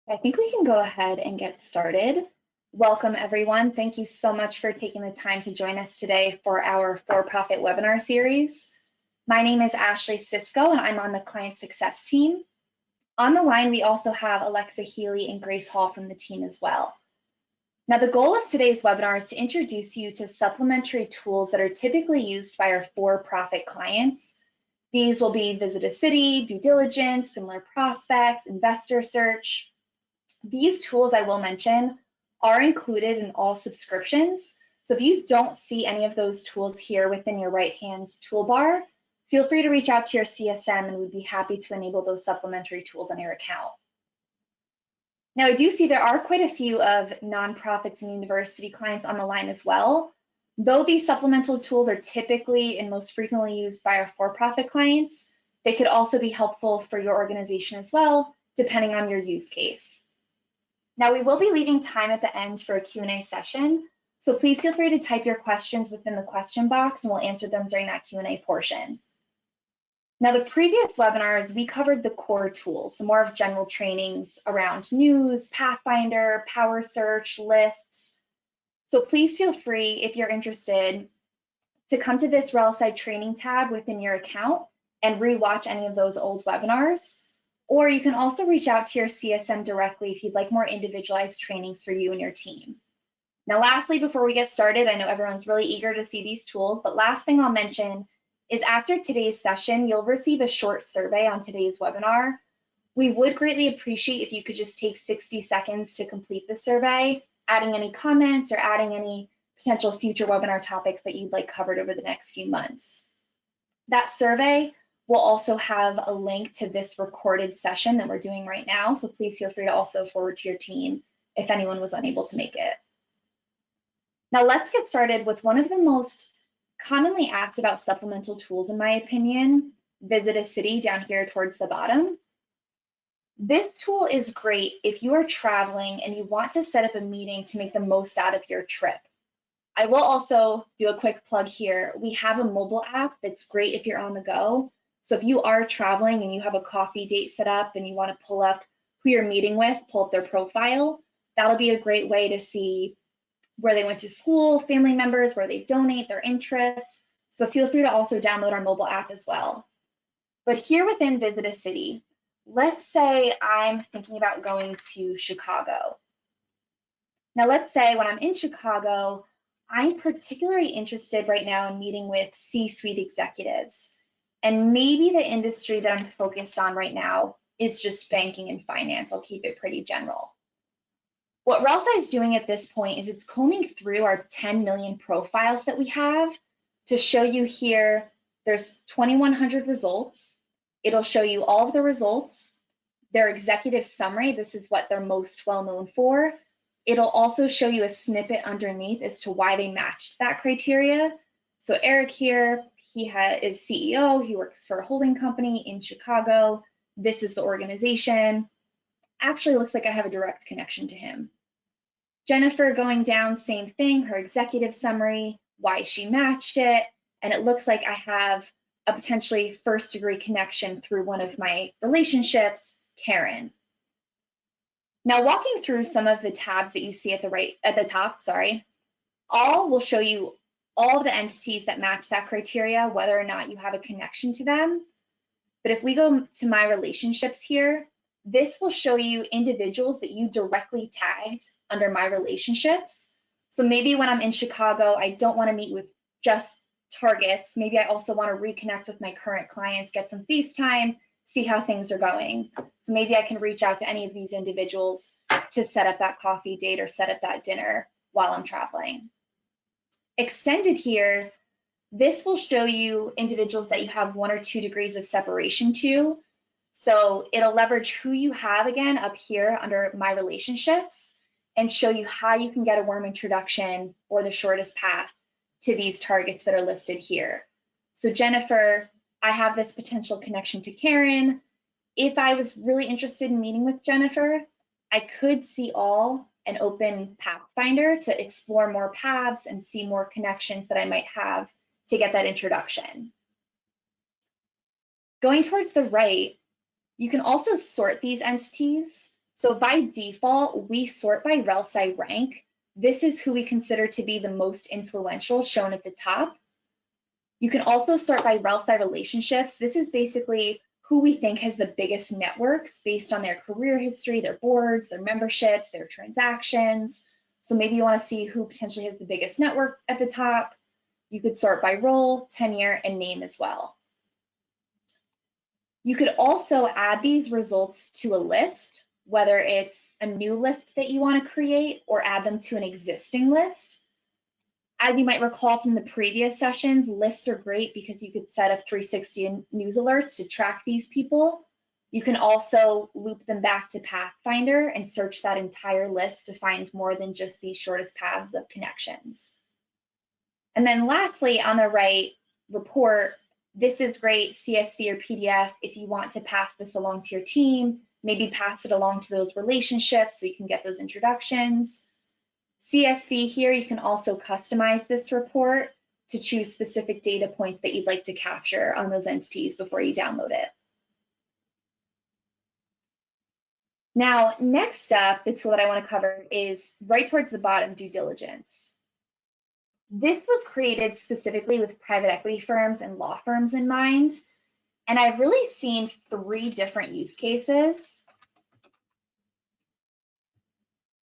I think we can go ahead and get started. Welcome, everyone. Thank you so much for taking the time to join us today for our for-profit webinar series. My name is Ashley Cisco, and I'm on the client success team. On the line, we also have Alexa Healy and Grace Hall from the team as well. Now, the goal of today's webinar is to introduce you to supplementary tools that are typically used by our for-profit clients. These will be Visit a City, Due Diligence, Similar Prospects, Investor Search. These tools I will mention are included in all subscriptions. So if you don't see any of those tools here within your right-hand toolbar, feel free to reach out to your CSM and we'd be happy to enable those supplementary tools on your account. Now, I do see there are quite a few of nonprofits and university clients on the line as well. Though these supplemental tools are typically and most frequently used by our for-profit clients, they could also be helpful for your organization as well, depending on your use case. Now, we will be leaving time at the end for a Q&A session, so please feel free to type your questions within the question box and we'll answer them during that Q&A portion. Now, the previous webinars, we covered the core tools, so more of general trainings around news, Pathfinder, Power Search, lists. So please feel free, if you're interested, to come to this RelSci training tab within your account and rewatch any of those old webinars. Or you can also reach out to your CSM directly if you'd like more individualized trainings for you and your team. Now, lastly, before we get started, I know everyone's really eager to see these tools, but last thing I'll mention is after today's session, you'll receive a short survey on today's webinar. We would greatly appreciate if you could just take 60 seconds to complete the survey, adding any comments or adding any potential future webinar topics that you'd like covered over the next few months. That survey will also have a link to this recorded session that we're doing right now, so please feel free to also forward to your team if anyone was unable to make it. Now let's get started with one of the most commonly asked about supplemental tools, in my opinion, Visit a City down here towards the bottom. This tool is great if you are traveling and you want to set up a meeting to make the most out of your trip. I will also do a quick plug here. We have a mobile app that's great if you're on the go. So if you are traveling and you have a coffee date set up and you want to pull up who you're meeting with, pull up their profile, that'll be a great way to see where they went to school, family members, where they donate, their interests. So feel free to also download our mobile app as well. But here within Visit a City, let's say I'm thinking about going to Chicago. Now let's say when I'm in Chicago, I'm particularly interested right now in meeting with C-suite executives. And maybe the industry that I'm focused on right now is just banking and finance. I'll keep it pretty general. What RelSci is doing at this point is it's combing through our 10 million profiles that we have to show you here, there's 2,100 results. It'll show you all of the results, their executive summary. This is what they're most well known for. It'll also show you a snippet underneath as to why they matched that criteria. So Eric here, he is CEO, he works for a holding company in Chicago. This is the organization. Actually looks like I have a direct connection to him. Jennifer going down, same thing, her executive summary, why she matched it. And it looks like I have a potentially first degree connection through one of my relationships, Karen. Now walking through some of the tabs that you see at the top, all will show you all the entities that match that criteria, whether or not you have a connection to them. But if we go to my relationships here, this will show you individuals that you directly tagged under my relationships. So maybe when I'm in Chicago, I don't want to meet with just targets. Maybe I also want to reconnect with my current clients, get some FaceTime, see how things are going. So maybe I can reach out to any of these individuals to set up that coffee date or set up that dinner while I'm traveling. Extended here, this will show you individuals that you have 1 or 2 degrees of separation to. So it'll leverage who you have again up here under my relationships and show you how you can get a warm introduction or the shortest path to these targets that are listed here. So Jennifer, I have this potential connection to Karen. If I was really interested in meeting with Jennifer, I could see all and open Pathfinder to explore more paths and see more connections that I might have to get that introduction. Going towards the right, you can also sort these entities. So by default, we sort by RelSci rank. This is who we consider to be the most influential, shown at the top. You can also sort by RelSci relationships. This is basically who we think has the biggest networks based on their career history, their boards, their memberships, their transactions. So maybe you want to see who potentially has the biggest network at the top. You could sort by role, tenure, and name as well. You could also add these results to a list, whether it's a new list that you want to create or add them to an existing list. As you might recall from the previous sessions, lists are great because you could set up 360 news alerts to track these people. You can also loop them back to Pathfinder and search that entire list to find more than just the shortest paths of connections. And then lastly, on the right, report. This is great, CSV or PDF, if you want to pass this along to your team, maybe pass it along to those relationships so you can get those introductions. CSV here, you can also customize this report to choose specific data points that you'd like to capture on those entities before you download it. Now, next up, the tool that I want to cover is right towards the bottom, due diligence. This was created specifically with private equity firms and law firms in mind, and I've really seen 3 different use cases.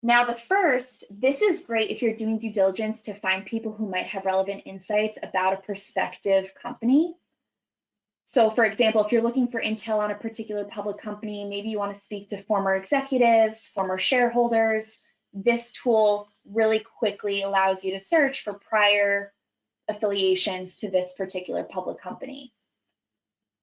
Now, the first, this is great if you're doing due diligence to find people who might have relevant insights about a prospective company. So for example, if you're looking for intel on a particular public company, maybe you want to speak to former executives, former shareholders, this tool really quickly allows you to search for prior affiliations to this particular public company.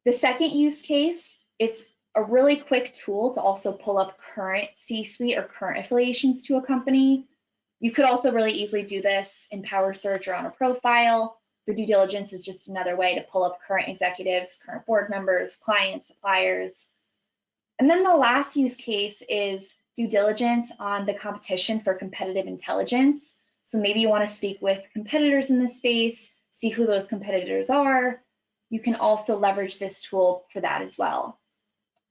The second use case, it's a really quick tool to also pull up current C-suite or current affiliations to a company. You could also really easily do this in Power Search or on a profile. For due diligence is just another way to pull up current executives, current board members, clients, suppliers. And then the last use case is due diligence on the competition for competitive intelligence. So maybe you want to speak with competitors in this space, see who those competitors are. You can also leverage this tool for that as well.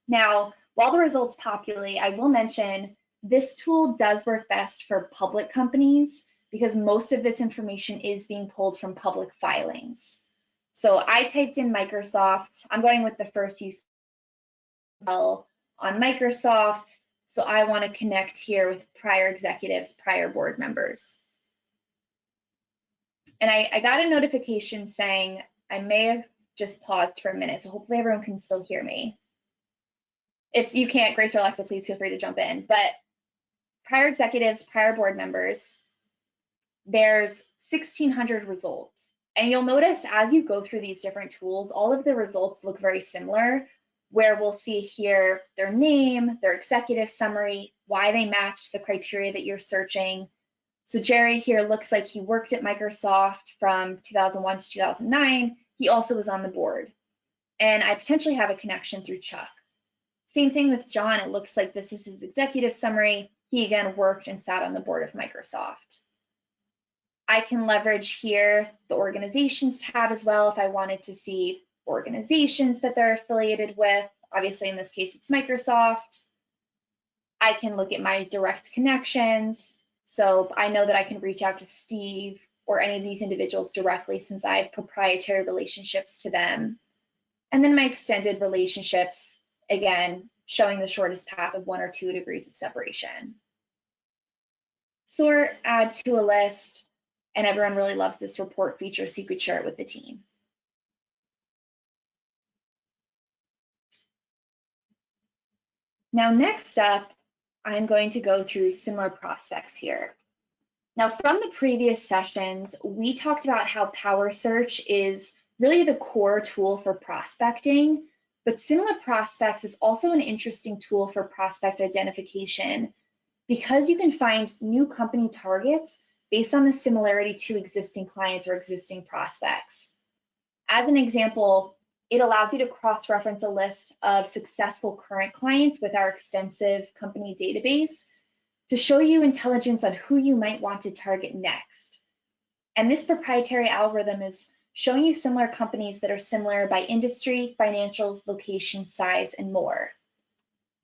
Now, while the results populate, I will mention this tool does work best for public companies because most of this information is being pulled from public filings. So I typed in Microsoft. I'm going with the first use on Microsoft. So I want to connect here with prior executives, prior board members. And I got a notification saying I may have just paused for a minute. So hopefully everyone can still hear me. If you can't, Grace or Alexa, please feel free to jump in. But prior executives, prior board members, there's 1,600 results. And you'll notice as you go through these different tools, all of the results look very similar, where we'll see here their name, their executive summary, why they match the criteria that you're searching. So Jerry here looks like he worked at Microsoft from 2001 to 2009. He also was on the board. And I potentially have a connection through Chuck. Same thing with John. It looks like this is his executive summary. He again worked and sat on the board of Microsoft. I can leverage here the organizations tab as well if I wanted to see organizations that they're affiliated with. Obviously, in this case, it's Microsoft. I can look at my direct connections. So I know that I can reach out to Steve or any of these individuals directly since I have proprietary relationships to them. And then my extended relationships, again, showing the shortest path of 1 or 2 degrees of separation. Sort, add to a list, and everyone really loves this report feature, so you could share it with the team. Now, next up, I'm going to go through similar prospects here. Now, from the previous sessions, we talked about how Power Search is really the core tool for prospecting, but Similar Prospects is also an interesting tool for prospect identification because you can find new company targets based on the similarity to existing clients or existing prospects. As an example, it allows you to cross-reference a list of successful current clients with our extensive company database to show you intelligence on who you might want to target next. And this proprietary algorithm is showing you similar companies that are similar by industry, financials, location, size, and more.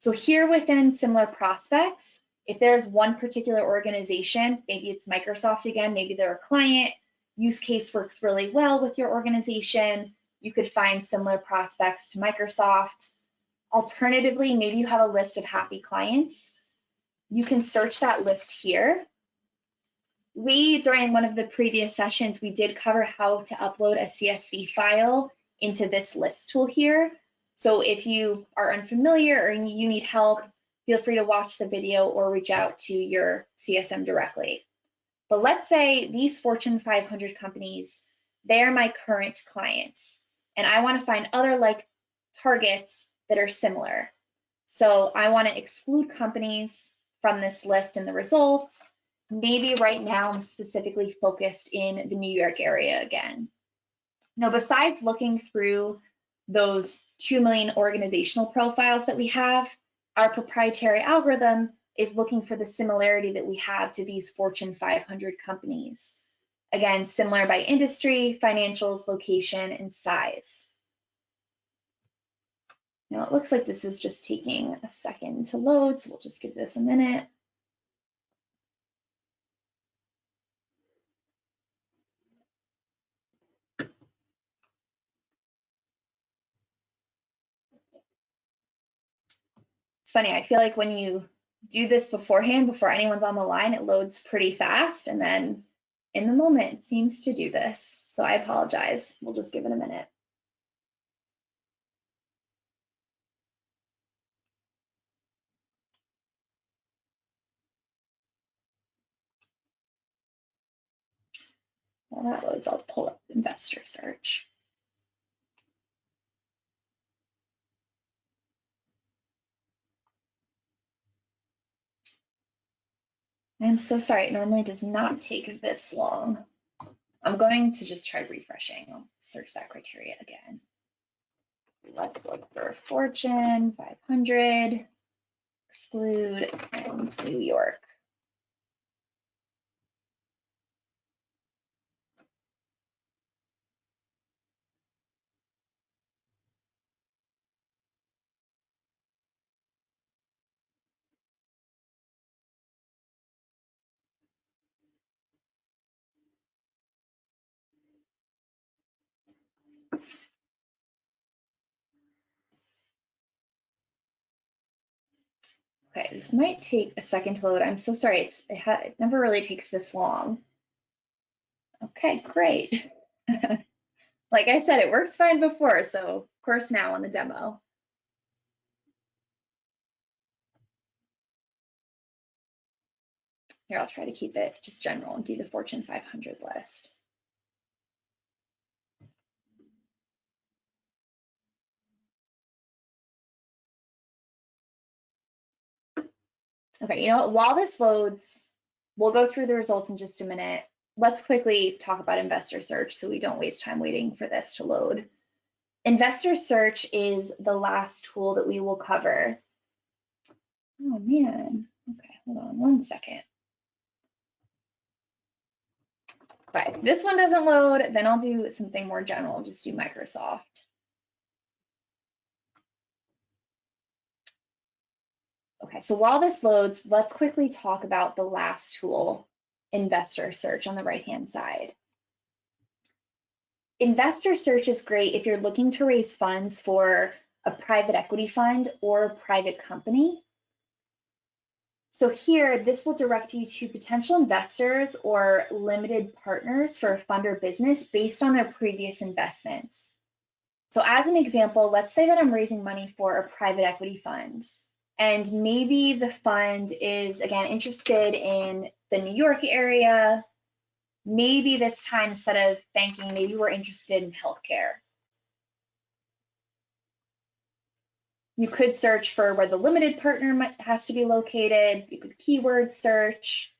So here within similar prospects, if there's one particular organization, maybe it's Microsoft again, maybe they're a client, use case works really well with your organization, you could find similar prospects to Microsoft. Alternatively, maybe you have a list of happy clients. You can search that list here. During one of the previous sessions, we did cover how to upload a CSV file into this list tool here. So if you are unfamiliar or you need help, feel free to watch the video or reach out to your CSM directly. But let's say these Fortune 500 companies, they're my current clients, and I want to find other like targets that are similar. So I want to exclude companies from this list in the results. Maybe right now I'm specifically focused in the New York area again. Now, besides looking through those 2 million organizational profiles that we have, our proprietary algorithm is looking for the similarity that we have to these Fortune 500 companies. Again, similar by industry, financials, location, and size. Now, it looks like this is just taking a second to load, so we'll just give this a minute. It's funny, I feel like when you do this beforehand, before anyone's on the line, it loads pretty fast, and then in the moment it seems to do this. So I apologize. We'll just give it a minute. While that loads, I'll pull up investor search. I'm so sorry, it normally does not take this long. I'm going to just try refreshing. I'll search that criteria again. So let's look for Fortune 500, exclude, and New York. Okay, this might take a second to load. I'm so sorry, it never really takes this long. Okay, great. Like I said, it worked fine before, so of course now on the demo. Here, I'll try to keep it just general and do the Fortune 500 list. Okay, you know what, while this loads, we'll go through the results in just a minute. Let's quickly talk about investor search so we don't waste time waiting for this to load. Investor search is the last tool that we will cover. Oh man, okay, hold on one second. Okay, this one doesn't load, then I'll do something more general, just do Microsoft. Okay, so while this loads, let's quickly talk about the last tool, investor search on the right-hand side. Investor search is great if you're looking to raise funds for a private equity fund or private company. So here, this will direct you to potential investors or limited partners for a fund or business based on their previous investments. So as an example, let's say that I'm raising money for a private equity fund. And maybe the fund is, again, interested in the New York area. Maybe this time, instead of banking, maybe we're interested in healthcare. You could search for where the limited partner has to be located. You could keyword search.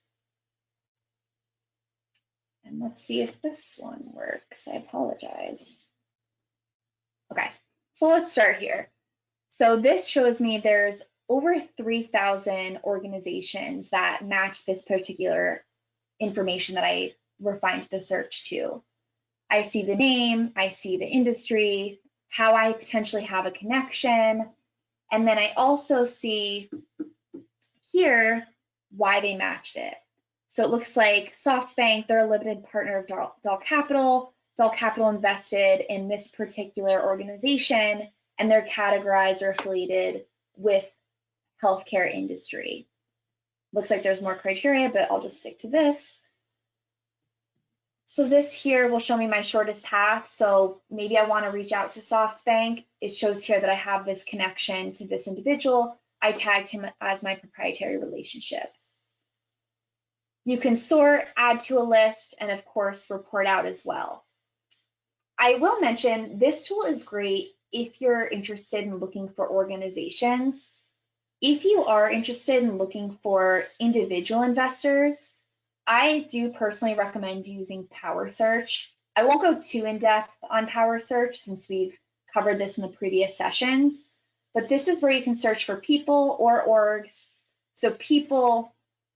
And let's see if this one works. I apologize. Okay, so let's start here. So this shows me there's over 3,000 organizations that match this particular information that I refined the search to. I see the name, I see the industry, how I potentially have a connection, And then I also see here why they matched it. So it looks like SoftBank, they're a limited partner of Dahl Capital. Dahl Capital invested in this particular organization, and they're categorized or affiliated with healthcare industry. Looks like there's more criteria, but I'll just stick to this. So this here will show me my shortest path. So maybe I want to reach out to SoftBank. It shows here that I have this connection to this individual. I tagged him as my proprietary relationship. You can sort, add to a list, and of course, report out as well. I will mention this tool is great if you're interested in looking for organizations. If you are interested in looking for individual investors, I do personally recommend using Power Search. I won't go too in depth on Power Search since we've covered this in the previous sessions, but this is where you can search for people or orgs. So people,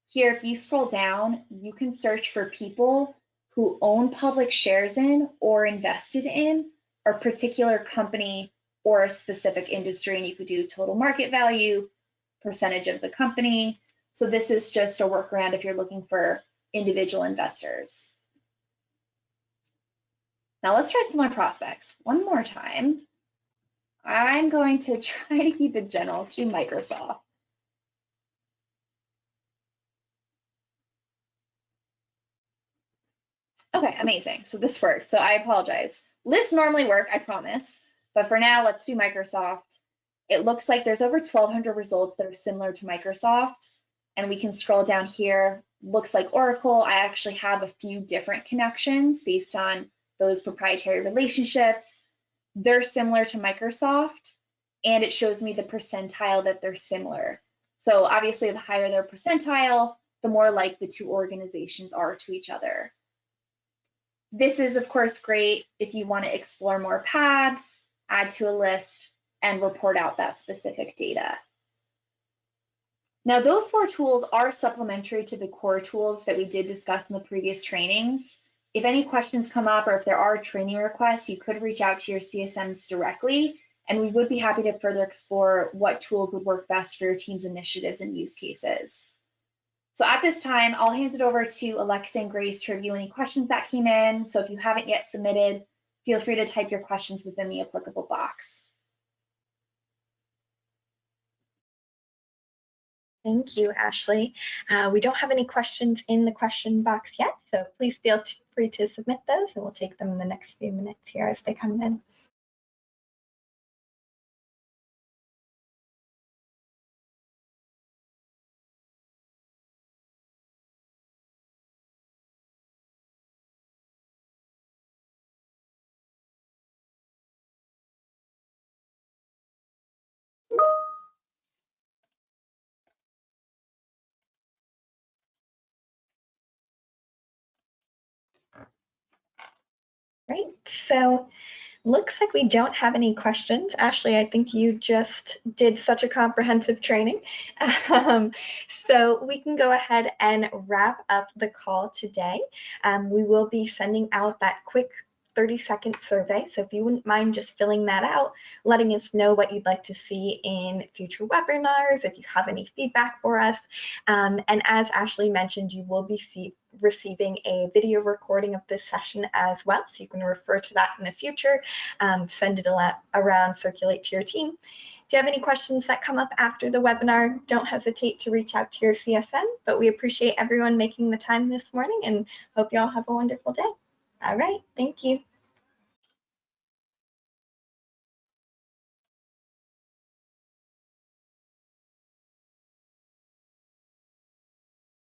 here, if you scroll down, you can search for people who own public shares in or invested in a particular company or a specific industry, and you could do total market value, percentage of the company. So this is just a workaround if you're looking for individual investors. Now let's try some more prospects. One more time. I'm going to try to keep it general. Let's do Microsoft. Okay, amazing. So this worked. So I apologize. Lists normally work, I promise. But for now, let's do Microsoft. It looks like there's over 1,200 results that are similar to Microsoft. And we can scroll down here. Looks like Oracle. I actually have a few different connections based on those proprietary relationships. They're similar to Microsoft, and it shows me the percentile that they're similar. So obviously, the higher their percentile, the more like the two organizations are to each other. This is, of course, great if you want to explore more paths, add to a list, and report out that specific data. Now, those 4 tools are supplementary to the core tools that we did discuss in the previous trainings. If any questions come up or if there are training requests, you could reach out to your CSMs directly, and we would be happy to further explore what tools would work best for your team's initiatives and use cases. So at this time, I'll hand it over to Alexa and Grace to review any questions that came in. So if you haven't yet submitted, feel free to type your questions within the applicable box. Thank you, Ashley. We don't have any questions in the question box yet, so please feel free to submit those, and we'll take them in the next few minutes here as they come in. Great, so looks like we don't have any questions. Ashley, I think you just did such a comprehensive training. So we can go ahead and wrap up the call today. We will be sending out that quick 30-second survey. So if you wouldn't mind just filling that out, letting us know what you'd like to see in future webinars, if you have any feedback for us. And as Ashley mentioned, you will be receiving a video recording of this session as well, so you can refer to that in the future, send it around, circulate to your team. If you have any questions that come up after the webinar, don't hesitate to reach out to your CSM, but we appreciate everyone making the time this morning and hope you all have a wonderful day. All right, thank you.